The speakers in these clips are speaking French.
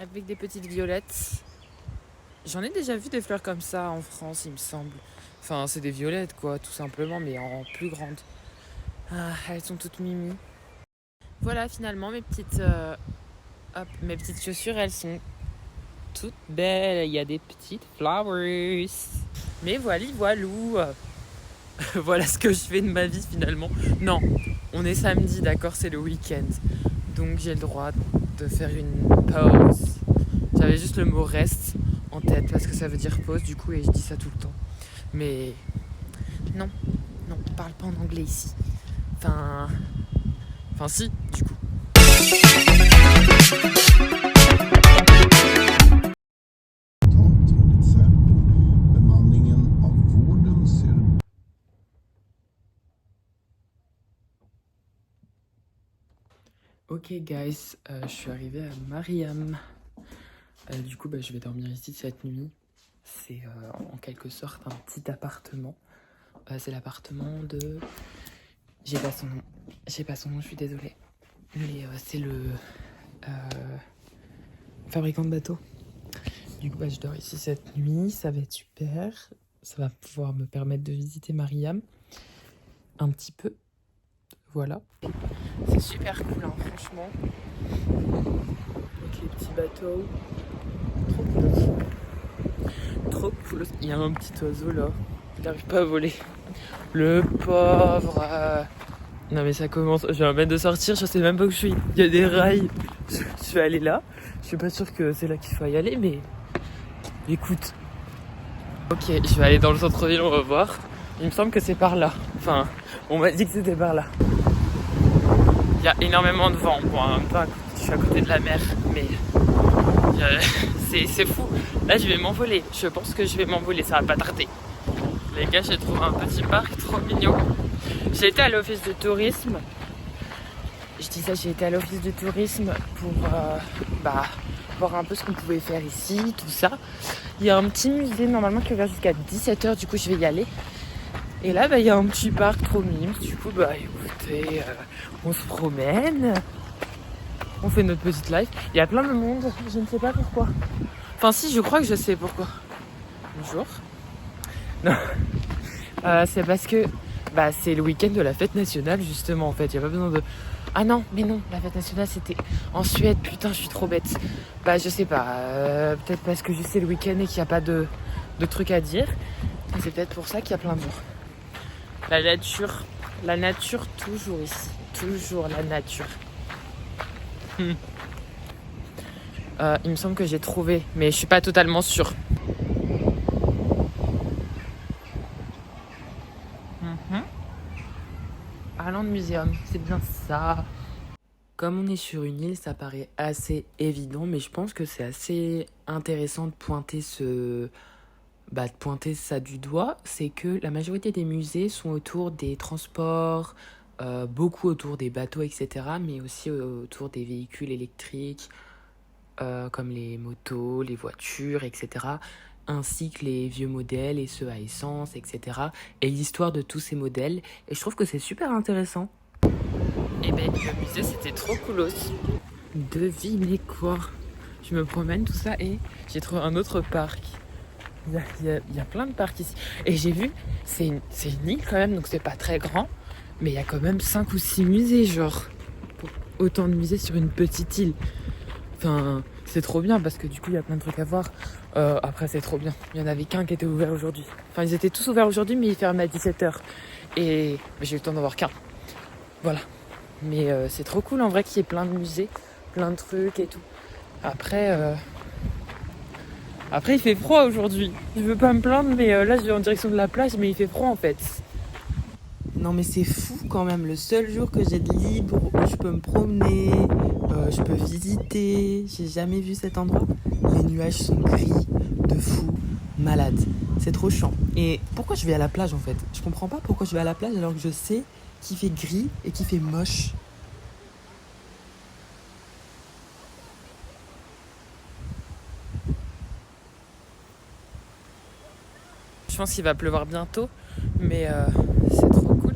Avec des petites violettes. J'en ai déjà vu des fleurs comme ça en France, il me semble. Enfin, c'est des violettes, quoi, tout simplement, mais en plus grandes. Ah, elles sont toutes mimi. Voilà, finalement, mes petites chaussures, elles sont toutes belles. Il y a des petites flowers. Mais voilou. Voilà ce que je fais de ma vie, finalement. Non, on est samedi, d'accord, c'est le week-end. Donc j'ai le droit de faire une pause. J'avais juste le mot reste en tête parce que ça veut dire pause du coup et je dis ça tout le temps. Mais non, on parle pas en anglais ici. Enfin si, du coup. Ok guys, je suis arrivée à Mariam. Du coup je vais dormir ici cette nuit. C'est en quelque sorte un petit appartement. C'est l'appartement de... J'ai pas son nom, je suis désolée. Mais c'est le fabricant de bateaux. Du coup je dors ici cette nuit, ça va être super. Ça va pouvoir me permettre de visiter Mariam un petit peu. Voilà. C'est super cool hein, franchement. Avec les petits bateaux. Trop cool. Trop cool. Il y a un petit oiseau là. Il n'arrive pas à voler. Le pauvre. Non mais ça commence. Je viens à peine de sortir, je sais même pas où je suis. Il y a des rails. Je vais aller là. Je suis pas sûre que c'est là qu'il faut y aller, mais écoute. Ok, je vais aller dans le centre-ville, on va voir. Il me semble que c'est par là. Enfin, on m'a dit que c'était par là. Il y a énormément de vent. Bon, en même temps, je suis à côté de la mer, mais c'est fou. Là, je vais m'envoler. Je pense que je vais m'envoler, ça va pas tarder. Les gars, j'ai trouvé un petit parc trop mignon. J'ai été à l'office de tourisme. J'ai été à l'office de tourisme pour voir un peu ce qu'on pouvait faire ici, tout ça. Il y a un petit musée normalement qui est ouvert jusqu'à 17h, du coup je vais y aller. Et là, il y a un petit parc trop mignon. Du coup, écoutez, on se promène. On fait notre petite life. Il y a plein de monde, je ne sais pas pourquoi. Enfin si, je crois que je sais pourquoi. Bonjour. Non. C'est parce que c'est le week-end de la fête nationale justement en fait. Il n'y a pas besoin de... Ah non, mais non, la fête nationale c'était en Suède. Putain, je suis trop bête. Je sais pas. Peut-être parce que c'est le week-end et qu'il n'y a pas de trucs à dire. Et c'est peut-être pour ça qu'il y a plein de gens. La nature toujours ici. Toujours la nature. Il me semble que j'ai trouvé, mais je suis pas totalement sûre. Island Museum, c'est bien ça. Comme on est sur une île, ça paraît assez évident, mais je pense que c'est assez intéressant de pointer ça du doigt. C'est que la majorité des musées sont autour des transports, beaucoup autour des bateaux, etc., mais aussi autour des véhicules électriques, comme les motos, les voitures, etc., ainsi que les vieux modèles et ceux à essence, etc., et l'histoire de tous ces modèles. Et je trouve que c'est super intéressant. Et le musée, c'était trop coolos. Devinez quoi? Je me promène, tout ça, et j'ai trouvé un autre parc. Il y a plein de parcs ici. Et j'ai vu, c'est une île quand même, donc c'est pas très grand, mais il y a quand même 5 ou 6 musées, genre. Autant de musées sur une petite île. Enfin, c'est trop bien parce que du coup, il y a plein de trucs à voir. Après, c'est trop bien. Il y en avait qu'un qui était ouvert aujourd'hui. Enfin, ils étaient tous ouverts aujourd'hui, mais ils ferment à 17h. Et j'ai eu le temps d'en voir qu'un. Voilà. Mais c'est trop cool en vrai qu'il y ait plein de musées, plein de trucs et tout. Après, il fait froid aujourd'hui. Je veux pas me plaindre, mais là, je vais en direction de la plage, mais il fait froid en fait. Non mais c'est fou quand même, le seul jour que j'ai de libre, où je peux me promener, je peux visiter, j'ai jamais vu cet endroit. Les nuages sont gris, de fou, malade, c'est trop chiant. Et pourquoi je vais à la plage en fait? Je comprends pas pourquoi je vais à la plage alors que je sais qu'il fait gris et qu'il fait moche. Je pense qu'il va pleuvoir bientôt, mais c'est trop cool.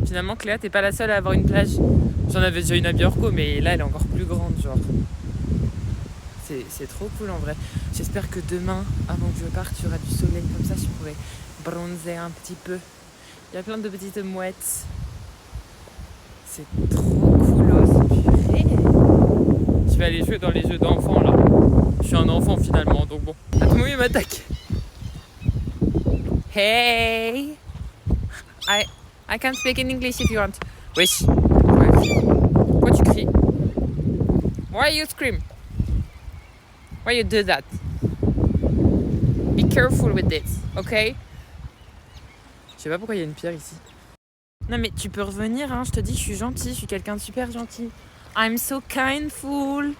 Finalement, Cléa, t'es pas la seule à avoir une plage. J'en avais déjà une à Biorko, mais là, elle est encore plus grande, genre. c'est trop cool en vrai. J'espère que demain, avant que je parte, il y aura du soleil, comme ça je pourrai bronzer un petit peu. Il y a plein de petites mouettes. C'est trop cool, purée. Je vais aller jouer dans les jeux d'enfants là. Je suis un enfant finalement, donc bon. Attends, oui, il m'attaque. Hey, I can speak in English if you want. Wesh. Pourquoi tu cries? Why you scream? Why you do that? Be careful with this, okay? Je sais pas pourquoi il y a une pierre ici. Non mais tu peux revenir, hein, je te dis, je suis gentille, je suis quelqu'un de super gentil. I'm so kindful.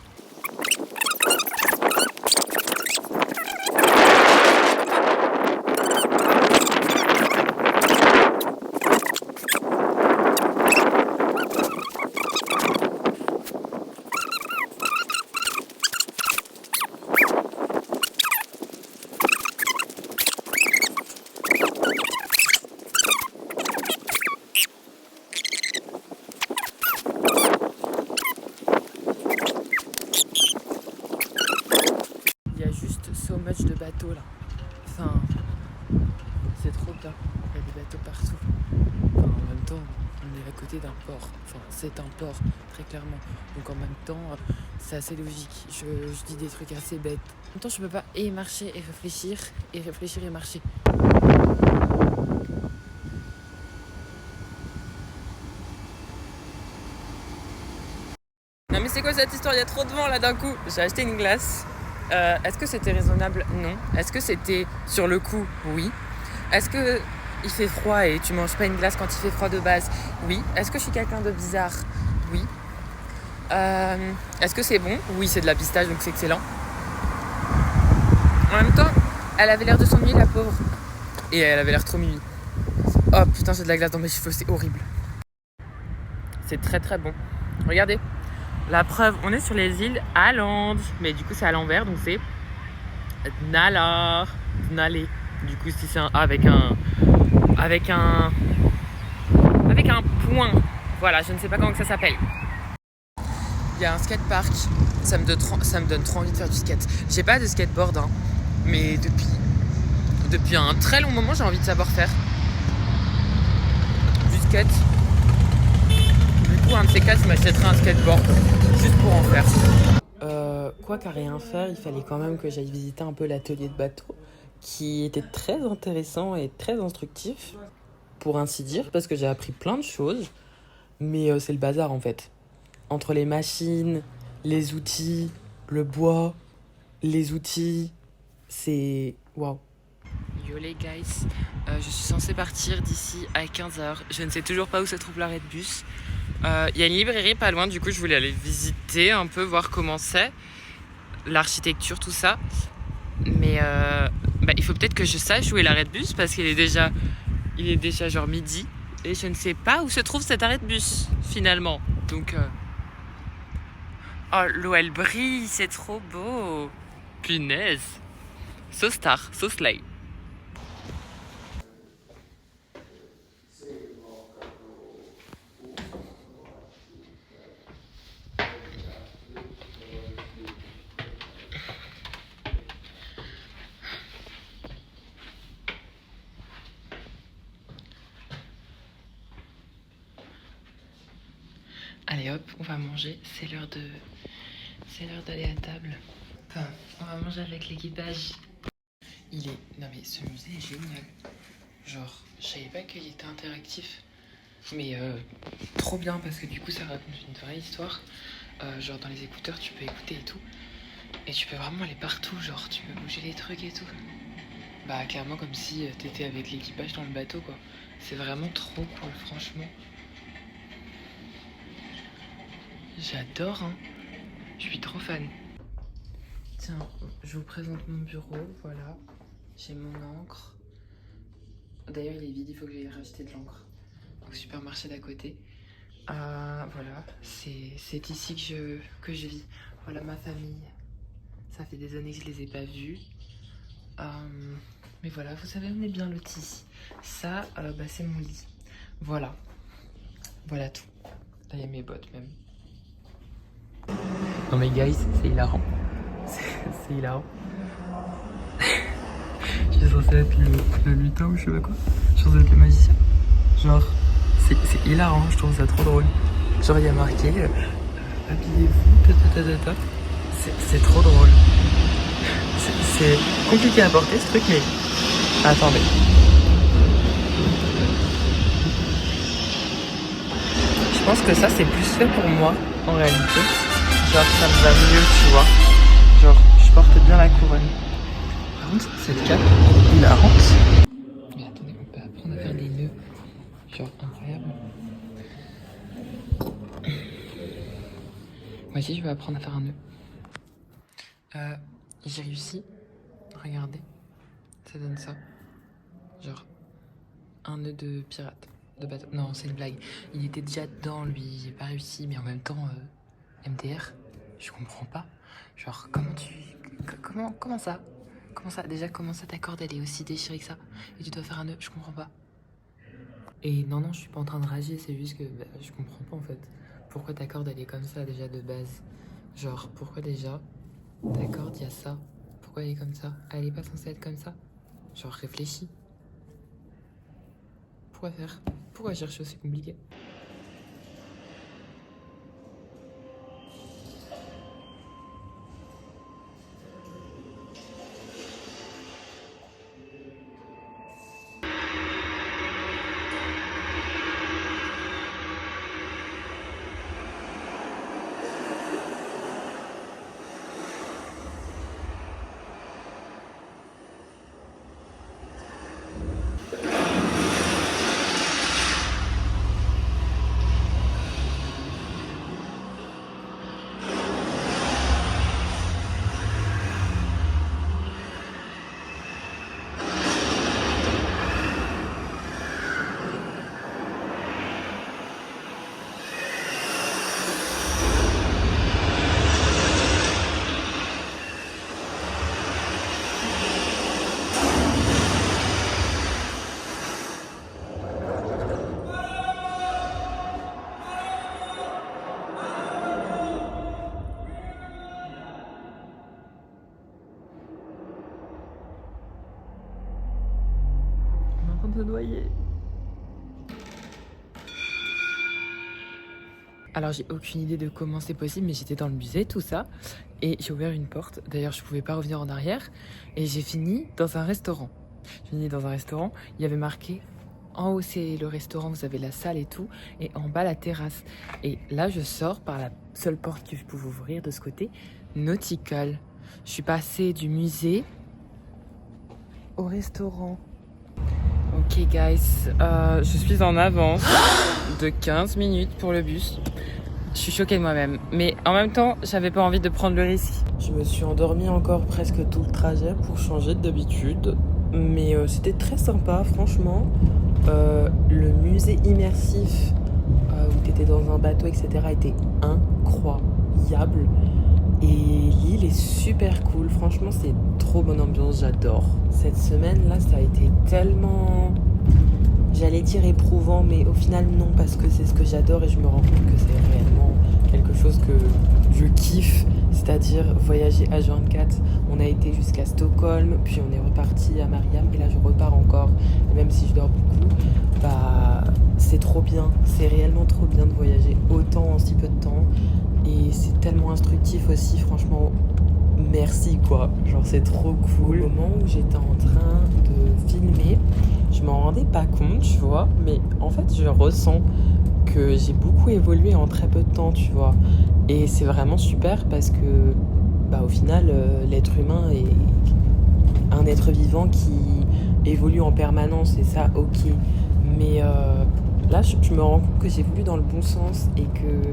So much de bateaux là. Enfin, c'est trop bien. Il y a des bateaux partout. Enfin, en même temps, on est à côté d'un port. Enfin, c'est un port, très clairement. Donc en même temps, c'est assez logique. Je dis des trucs assez bêtes. En même temps, je peux pas et marcher et réfléchir et marcher. Non mais c'est quoi cette histoire? Il y a trop de vent là d'un coup. J'ai acheté une glace. Est-ce que c'était raisonnable? Non. Est-ce que c'était sur le coup? Oui. Est-ce que il fait froid et tu manges pas une glace quand il fait froid de base? Oui. Est-ce que je suis quelqu'un de bizarre? Oui. Est-ce que c'est bon? Oui, c'est de la pistache donc c'est excellent. En même temps, elle avait l'air de s'ennuyer la pauvre. Et elle avait l'air trop mimi. Oh putain, j'ai de la glace dans mes cheveux, c'est horrible. C'est très très bon. Regardez. La preuve, on est sur les îles Åland, mais du coup c'est à l'envers, donc c'est Nalar, Nalé. Du coup si c'est un A avec un point. Voilà, je ne sais pas comment que ça s'appelle. Il y a un skatepark, ça me donne trop envie de faire du skate. J'ai pas de skateboard, hein, mais depuis un très long moment j'ai envie de savoir faire du skate. Du coup, un de ces quatre, je m'achèterai un skateboard juste pour en faire. Quoi qu'à rien faire, il fallait quand même que j'aille visiter un peu l'atelier de bateau qui était très intéressant et très instructif, pour ainsi dire, parce que j'ai appris plein de choses, mais c'est le bazar en fait. Entre les machines, les outils, le bois, les outils, c'est... Waouh. Yo les guys, je suis censée partir d'ici à 15h. Je ne sais toujours pas où se trouve l'arrêt de bus. Il y a une librairie pas loin, du coup je voulais aller visiter un peu, voir comment c'est, l'architecture, tout ça. Mais il faut peut-être que je sache où est l'arrêt de bus parce qu'il est déjà genre midi et je ne sais pas où se trouve cet arrêt de bus finalement. Donc oh, l'eau elle brille, c'est trop beau. Punaise. So star, so slay. Allez hop, on va manger, c'est l'heure d'aller à table. Enfin, on va manger avec l'équipage. Non mais ce musée est génial. Genre, je savais pas qu'il était interactif. Mais trop bien parce que du coup ça raconte une vraie histoire. Genre dans les écouteurs tu peux écouter et tout. Et tu peux vraiment aller partout, genre tu peux bouger les trucs et tout. Bah clairement comme si t'étais avec l'équipage dans le bateau quoi. C'est vraiment trop cool franchement. J'adore hein. Je suis trop fan. Tiens, je vous présente mon bureau, voilà. J'ai mon encre. D'ailleurs il est vide, il faut que j'aille racheter de l'encre au supermarché d'à côté. Voilà, c'est ici que je vis. Voilà ma famille. Ça fait des années que je les ai pas vus. Mais voilà, vous savez, on est bien lotis. Ça, c'est mon lit. Voilà. Voilà tout. Là, il y a mes bottes même. Non mais guys, c'est hilarant. C'est hilarant. Je suis censé être le lutin ou je sais pas quoi. Je suis censé être le magicien. Genre, c'est hilarant, je trouve ça trop drôle. Genre, il y a marqué habillez-vous, C'est trop drôle. C'est compliqué à porter ce truc, mais. Attendez. Je pense que ça, c'est plus fait pour moi, en réalité. Genre, ça me va mieux, tu vois. Genre, je porte bien la couronne. Par contre, cette cape est hilarante. Mais attendez, on peut apprendre à faire des nœuds. Genre, incroyable. Moi aussi, je vais apprendre à faire un nœud. J'ai réussi. Regardez. Ça donne ça. Genre, un nœud de pirate. De bateau. Non, c'est une blague. Il était déjà dedans, lui. J'ai pas réussi, mais en même temps, MDR, je comprends pas. Genre, comment ça? Comment ça? Déjà, comment ça ta corde, elle est aussi déchirée que ça? Et tu dois faire un nœud, je comprends pas. Et non, je suis pas en train de rager, c'est juste que je comprends pas en fait. Pourquoi ta corde, elle est comme ça déjà de base? Genre, pourquoi déjà ta corde, il y a ça? Pourquoi elle est comme ça? Elle est pas censée être comme ça? Genre, réfléchis. Pourquoi faire? Pourquoi chercher aussi compliqué? De noyer. Alors j'ai aucune idée de comment c'est possible, mais j'étais dans le musée, tout ça, et j'ai ouvert une porte. D'ailleurs, je pouvais pas revenir en arrière, et j'ai fini dans un restaurant. Il y avait marqué en haut c'est le restaurant, vous avez la salle et tout, et en bas la terrasse. Et là, je sors par la seule porte que je pouvais ouvrir de ce côté, Nautical. Je suis passée du musée au restaurant. Ok guys, je suis en avance de 15 minutes pour le bus. Je suis choquée de moi-même, mais en même temps, j'avais pas envie de prendre le risque. Je me suis endormie encore presque tout le trajet pour changer d'habitude, mais c'était très sympa franchement. Le musée immersif où t'étais dans un bateau, etc. était incroyable. Et l'île est super cool, franchement c'est trop bonne ambiance, j'adore. Cette semaine là ça a été tellement, j'allais dire éprouvant, mais au final non, parce que c'est ce que j'adore et je me rends compte que c'est réellement quelque chose que je kiffe, c'est-à-dire voyager H24. On a été jusqu'à Stockholm, puis on est reparti à Mariam et là je repars encore. Et même si je dors beaucoup, c'est trop bien, c'est réellement trop bien de voyager autant en si peu de temps. Et c'est tellement instructif aussi, franchement, merci quoi. Genre c'est trop cool. Au moment où j'étais en train de filmer, je m'en rendais pas compte, tu vois. Mais en fait, je ressens que j'ai beaucoup évolué en très peu de temps, tu vois. Et c'est vraiment super parce que, au final, l'être humain est un être vivant qui évolue en permanence et ça, ok. Mais là, je me rends compte que j'évolue dans le bon sens et que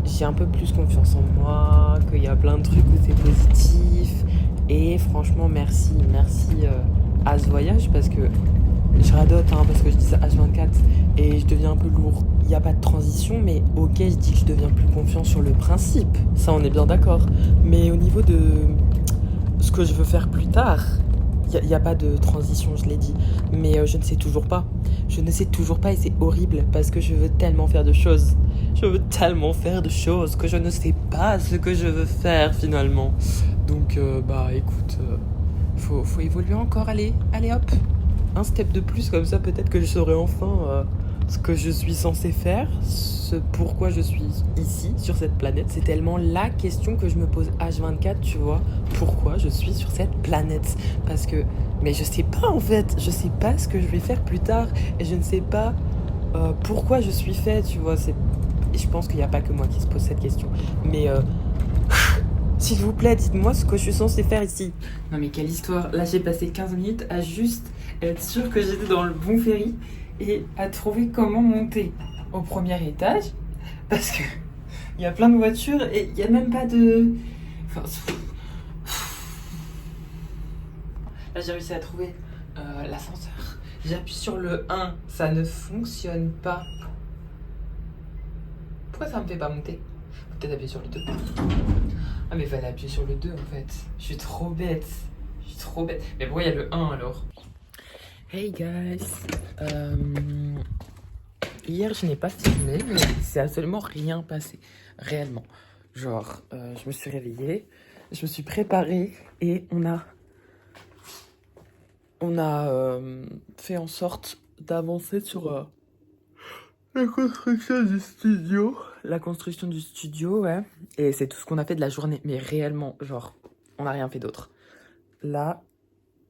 j'ai un peu plus confiance en moi, qu'il y a plein de trucs où c'est positif. Et franchement, merci à ce voyage parce que je radote, parce que je dis ça H24 et je deviens un peu lourd. Il n'y a pas de transition, mais ok, je dis que je deviens plus confiant sur le principe. Ça, on est bien d'accord. Mais au niveau de ce que je veux faire plus tard, il n'y a pas de transition, je l'ai dit. Mais je ne sais toujours pas. Je ne sais toujours pas et c'est horrible parce que je veux tellement faire de choses. Je veux tellement faire de choses que je ne sais pas ce que je veux faire finalement. Donc bah écoute, faut évoluer encore, allez hop, un step de plus, comme ça peut-être que je saurai enfin ce que je suis censé faire, ce pourquoi je suis ici sur cette planète. C'est tellement la question que je me pose H24, tu vois, pourquoi je suis sur cette planète. Parce que, mais je sais pas en fait, je sais pas ce que je vais faire plus tard, et je ne sais pas pourquoi je suis fait, tu vois. Et je pense qu'il n'y a pas que moi qui se pose cette question, mais s'il vous plaît, dites-moi ce que je suis censée faire ici. Non mais quelle histoire. Là j'ai passé 15 minutes à juste être sûre que j'étais dans le bon ferry et à trouver comment monter au premier étage. Parce que il y a plein de voitures et il n'y a même pas de... Enfin, là j'ai réussi à trouver l'ascenseur. J'appuie sur le 1, ça ne fonctionne pas. Pourquoi ça me fait pas monter? Faut peut-être appuyer sur le 2. Ah mais fallait appuyer sur le 2 en fait. Je suis trop bête. Mais pourquoi il y a le 1 alors? Hey guys. Hier je n'ai pas filmé, mais c'est absolument rien passé. Réellement. Genre, je me suis réveillée, je me suis préparée et on a fait en sorte d'avancer sur la construction du studio. La construction du studio, ouais. Et c'est tout ce qu'on a fait de la journée. Mais réellement, genre, on n'a rien fait d'autre. Là,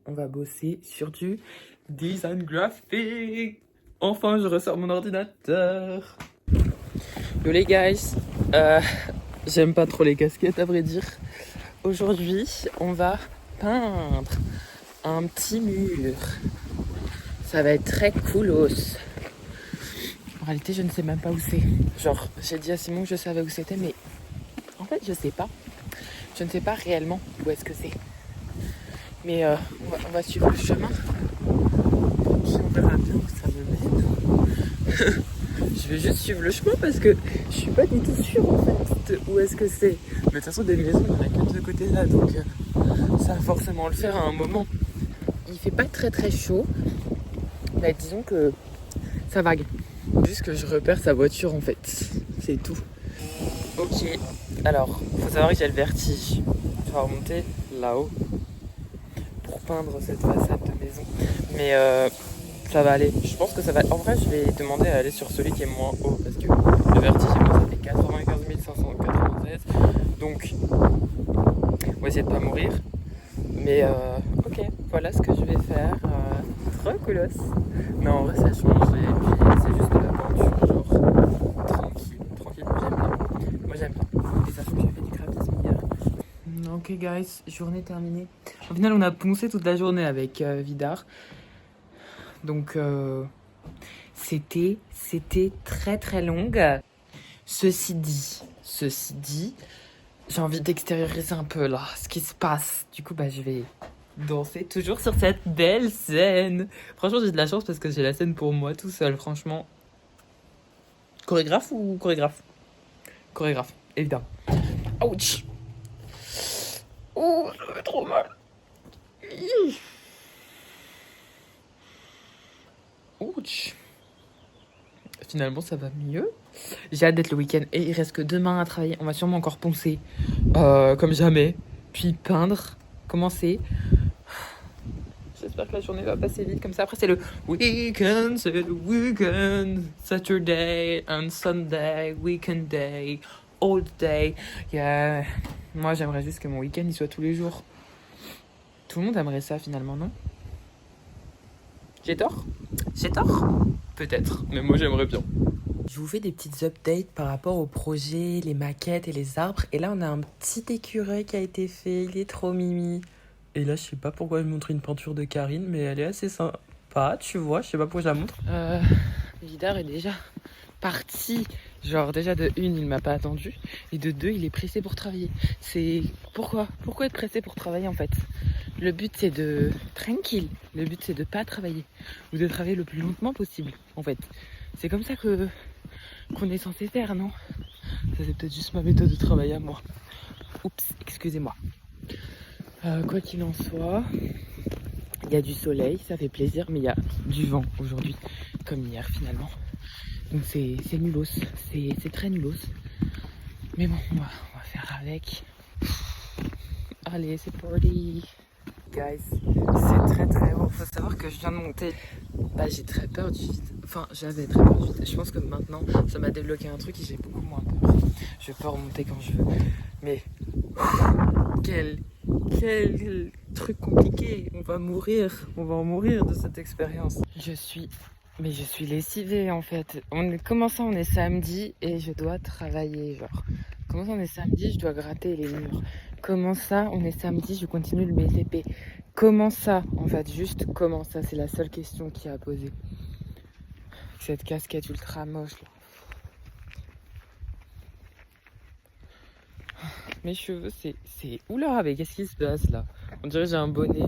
on va bosser sur du design graphique. Enfin, je ressors mon ordinateur. Yo les guys. J'aime pas trop les casquettes, à vrai dire. Aujourd'hui, on va peindre un petit mur. Ça va être très coolos. En réalité, je ne sais même pas où c'est. Genre, j'ai dit à Simon que je savais où c'était, mais en fait, je sais pas. Je ne sais pas réellement où est-ce que c'est. Mais on va suivre le chemin. Puis on verra bien où ça me mène. Je vais juste suivre le chemin parce que je suis pas du tout sûre en fait de où est-ce que c'est. Mais de toute façon, des maisons, il n'y en a que de ce côté-là, donc ça va forcément le faire à un moment. Il fait pas très très chaud, mais disons que ça vague. Juste que je repère sa voiture en fait, c'est tout. Ok, alors, faut savoir que j'ai le vertige. Je vais remonter là-haut pour peindre cette façade de maison. Mais ça va aller, je pense que ça va. En vrai, je vais demander à aller sur celui qui est moins haut parce que le vertige, moi, ça fait 95 596. Donc, on va essayer de pas mourir. Mais ok, voilà ce que je vais faire. Trop coolos. Non, en vrai, ça change et puis c'est juste de la peinture, genre tranquille, j'aime bien. Moi, j'aime bien. Et ça fait que j'ai fait du graphisme hier. Ok, guys, journée terminée. Au final, on a poncé toute la journée avec Vidar. Donc, c'était très très longue. Ceci dit, j'ai envie d'extérioriser un peu là ce qui se passe. Du coup, bah, je vais danser toujours sur cette belle scène. Franchement, j'ai de la chance parce que j'ai la scène pour moi tout seul. Franchement, chorégraphe ou chorégraphe? Chorégraphe, évidemment. Ouch. Oh, ça fait trop mal. Ouch. Finalement, ça va mieux. J'ai hâte d'être le week-end et il reste que demain à travailler. On va sûrement encore poncer comme jamais, puis peindre, commencer. J'espère que la journée va passer vite comme ça. Après, c'est le week-end, c'est le week-end. Saturday and Sunday, weekend day, all day. Yeah. Moi, j'aimerais juste que mon week-end il soit tous les jours. Tout le monde aimerait ça finalement, non? J'ai tort? Peut-être, mais moi j'aimerais bien. Je vous fais des petites updates par rapport au projet, les maquettes et les arbres. Et là, on a un petit écureuil qui a été fait. Il est trop mimi. Et là, je sais pas pourquoi je montre une peinture de Karine, mais elle est assez sympa, tu vois. Je sais pas pourquoi je la montre. Vidar est déjà parti. Genre, déjà de une, il m'a pas attendu. Et de deux, il est pressé pour travailler. C'est... Pourquoi être pressé pour travailler en fait? Le but, c'est de... Tranquille. Le but, c'est de pas travailler. Ou de travailler le plus lentement possible, en fait. C'est comme ça qu'on est censé faire, non? Ça, c'est peut-être juste ma méthode de travail à moi. Oups, excusez-moi. Quoi qu'il en soit, il y a du soleil, ça fait plaisir, mais il y a du vent aujourd'hui, comme hier finalement. Donc c'est nulos, c'est très nulos. Mais bon, on va faire avec. Ah, parler, c'est party. Guys, c'est très très haut. Faut savoir que je viens de monter. Bah, j'ai très peur du vide. Enfin, j'avais très peur du vide. Je pense que maintenant, ça m'a débloqué un truc et j'ai beaucoup moins peur. Je peux remonter quand je veux. Mais quel, quel truc compliqué. On va mourir. On va en mourir de cette expérience. Mais je suis lessivée en fait. Comment ça, on est samedi et je dois travailler, genre. Comment ça, on est samedi, je dois gratter les murs. Comment ça, on est samedi, je continue le BCP. Comment ça, en fait, juste comment ça, c'est la seule question qui a posé. Cette casquette ultra moche là. Mes cheveux, c'est... Oula, mais qu'est-ce qui se passe là? On dirait que j'ai un bonnet.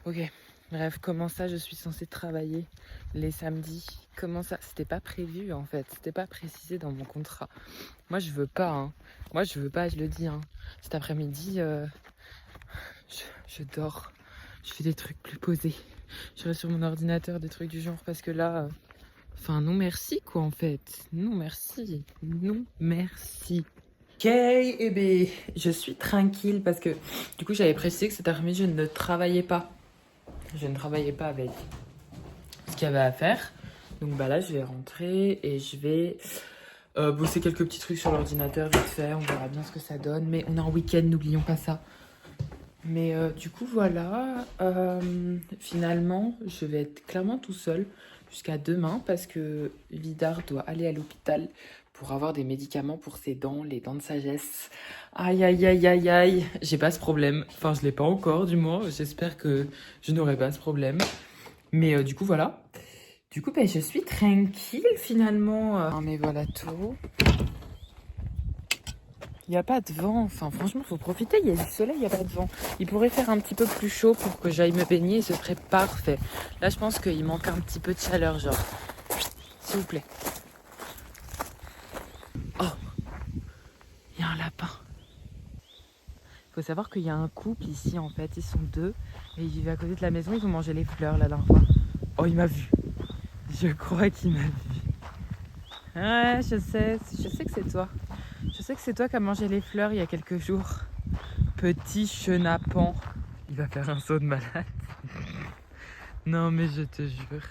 Ok, bref, comment ça, je suis censée travailler les samedis? Comment ça? C'était pas prévu en fait, c'était pas précisé dans mon contrat. Moi, je veux pas, hein. Moi, je veux pas, je le dis, hein. Cet après-midi, je dors. Je fais des trucs plus posés. Je reste sur mon ordinateur, des trucs du genre, parce que là... Enfin, non merci, quoi, en fait. Non merci. Non merci. Ok, eh bien, je suis tranquille parce que, du coup, j'avais précisé que cet après-midi, je ne travaillais pas. Je ne travaillais pas avec ce qu'il y avait à faire. Donc, bah là, je vais rentrer et je vais... bosser quelques petits trucs sur l'ordinateur vite fait, on verra bien ce que ça donne. Mais on est en week-end, n'oublions pas ça. Mais du coup, voilà. Finalement, je vais être clairement tout seul jusqu'à demain parce que Vidar doit aller à l'hôpital pour avoir des médicaments pour ses dents, les dents de sagesse. Aïe, aïe, aïe, aïe, aïe. J'ai pas ce problème. Enfin, je l'ai pas encore, du moins. J'espère que je n'aurai pas ce problème. Mais du coup, voilà. Du coup, ben, je suis tranquille finalement. Mais voilà tout. Il n'y a pas de vent. Enfin, franchement, faut profiter. Il y a du soleil, il n'y a pas de vent. Il pourrait faire un petit peu plus chaud pour que j'aille me baigner et ce serait parfait. Là, je pense qu'il manque un petit peu de chaleur, genre. S'il vous plaît. Oh, il y a un lapin. Il faut savoir qu'il y a un couple ici, en fait. Ils sont deux et ils vivent à côté de la maison. Ils ont mangé les fleurs la dernière fois. Oh, il m'a vu. Je crois qu'il m'a vu. Ouais, je sais que c'est toi. Je sais que c'est toi qui as mangé les fleurs il y a quelques jours. Petit chenapan. Il va faire un saut de malade. Non, mais je te jure.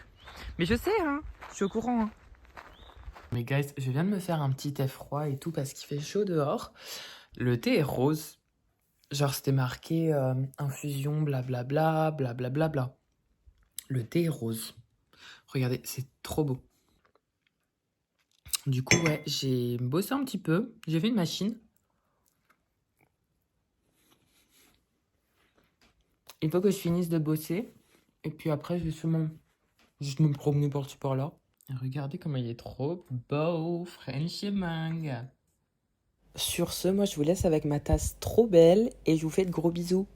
Mais je sais, hein. Je suis au courant, hein. Mais guys, je viens de me faire un petit thé froid et tout parce qu'il fait chaud dehors. Le thé est rose. Genre, c'était marqué infusion, blablabla, blablabla. Le thé est rose. Regardez, c'est trop beau. Du coup, ouais, j'ai bossé un petit peu. J'ai fait une machine. Il faut que je finisse de bosser. Et puis après, je vais sûrement juste me promener par-ci par-là. Et regardez comment il est trop beau, Frenchy Mang. Sur ce, moi je vous laisse avec ma tasse trop belle et je vous fais de gros bisous.